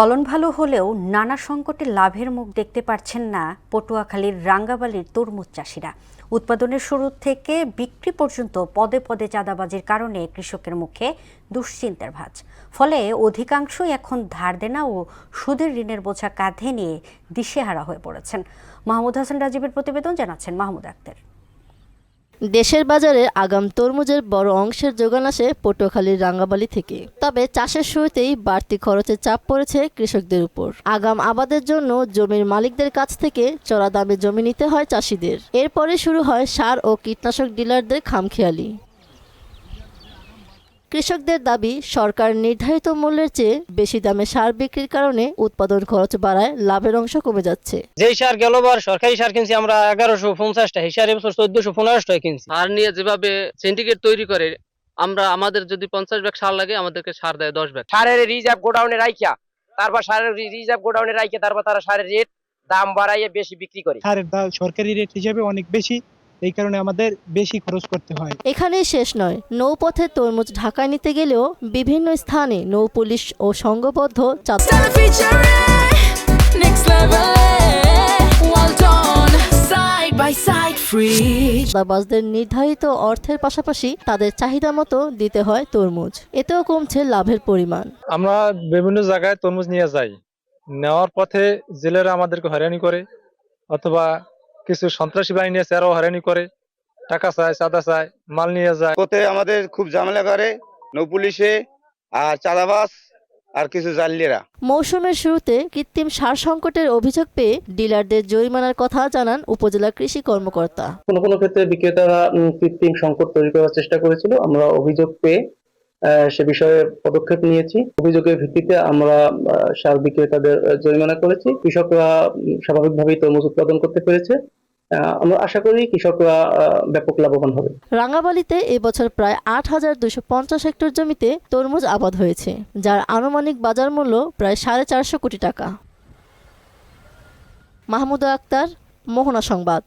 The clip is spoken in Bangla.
ফলন ভালো হলেও নানা সংকটে লাভের মুখ দেখতে পারছেন না পটুয়াখালীর রাঙ্গাবালির তরমুজ চাষিরা। উৎপাদনের শুরু থেকে বিক্রি পর্যন্ত পদে পদে চাঁদাবাজির কারণে কৃষকের মুখে দুশ্চিন্তার ভাঁজ। ফলে অধিকাংশই এখন ধার দেনা ও সুদের ঋণের বোঝা কাঁধে নিয়ে দিশেহারা হয়ে পড়েছেন। মাহমুদ হাসান রাজীবের প্রতিবেদন, জানাচ্ছেন মাহমুদ আক্তার। দেশের বাজারে আগাম তরমুজের বড় অংশের যোগান আসে পটুয়াখালীর রাঙ্গাবালি থেকে। তবে চাষের শুরুতেই বাড়তি খরচের চাপ পড়েছে কৃষকদের উপর। আগাম আবাদের জন্য জমির মালিকদের কাছ থেকে চড়া দামে জমি নিতে হয় চাষিদের। এরপরে শুরু হয় সার ও কীটনাশক ডিলারদের খামখেয়ালি। কৃষকদের দাবি, সরকার নির্ধারিত মূল্যের চেয়ে বেশি দামে সার বিক্রির কারণে উৎপাদন খরচ বাড়ায় লাভের অংশ কমে যাচ্ছে। যেই সার গেলবার সরকারি সার কিনছি আমরা 1150 টাকা, এই সার এবছর 1415 টাকা কিনছি। সার নিয়ে যেভাবে সিন্ডিকেট তৈরি করে, আমাদের যদি 50 ব্যাগ সার লাগে আমাদেরকে সার দেয় 10 ব্যাগ। সারের রিজার্ভ গোডাউনে রাখিয়া তারপর তারপর তারা সারের রেট দাম বাড়াইয়ে বেশি বিক্রি করে। সারের দাম সরকারি রেট হিসেবে অনেক বেশি, এই কারণে আমাদের বেশি খরচ করতে হয়। এখানেই শেষ নয়, নৌপথে তরমুজ ঢাকায় নিতে গেলেও বিভিন্ন স্থানে নৌ পুলিশ ও সংঘবদ্ধ চাঁদাবাজদের নির্ধারিত অর্থের পাশাপাশি তাদের চাহিদা মতো দিতে হয় তরমুজ। এতেও কমছে লাভের পরিমাণ। আমরা বিভিন্ন জায়গায় তরমুজ নিয়ে যাই, নেওয়ার পথে জেলেরা আমাদেরকে হয়রানি করে, অথবা কিছু সন্ত্রাসী বাহিনী আছে আরো হয়রানি করে, টাকা চায়, চাঁদা চায়, মাল নিয়ে যায়। পথে আমাদের খুব ঝামেলা করে নৌ পুলিশে আর চাঁদাবাজ আর কিছু জালিয়ারা। মৌসুমের শুরুতে কৃত্রিম সার সংকটের অভিযোগ পেয়ে ডিলারদের জরিমানার কথা জানান উপজেলা কৃষি কর্মকর্তা। কোনো কোনো ক্ষেত্রে বিক্রেতারা কৃত্রিম সংকট তৈরি করার চেষ্টা করেছিল। আমরা অভিযোগ পেয়ে সে বিষয়ে পদক্ষেপ নিয়েছি। অভিযোগের ভিত্তিতে আমরা সার বিক্রেতাদের জরিমানা করেছি। কৃষকরা স্বাভাবিকভাবেই তরমুজ উৎপাদন করতে পেরেছে। আমরা আশা করি কৃষকরা ব্যাপক লাভবান হবে। রাঙ্গাবালিতে এবছর প্রায় ৮,২৫০ হেক্টর জমিতে তরমুজ আবাদ হয়েছে, যার আনুমানিক বাজার মূল্য প্রায় 450 কোটি টাকা। মাহমুদ আক্তার, মোহনা সংবাদ।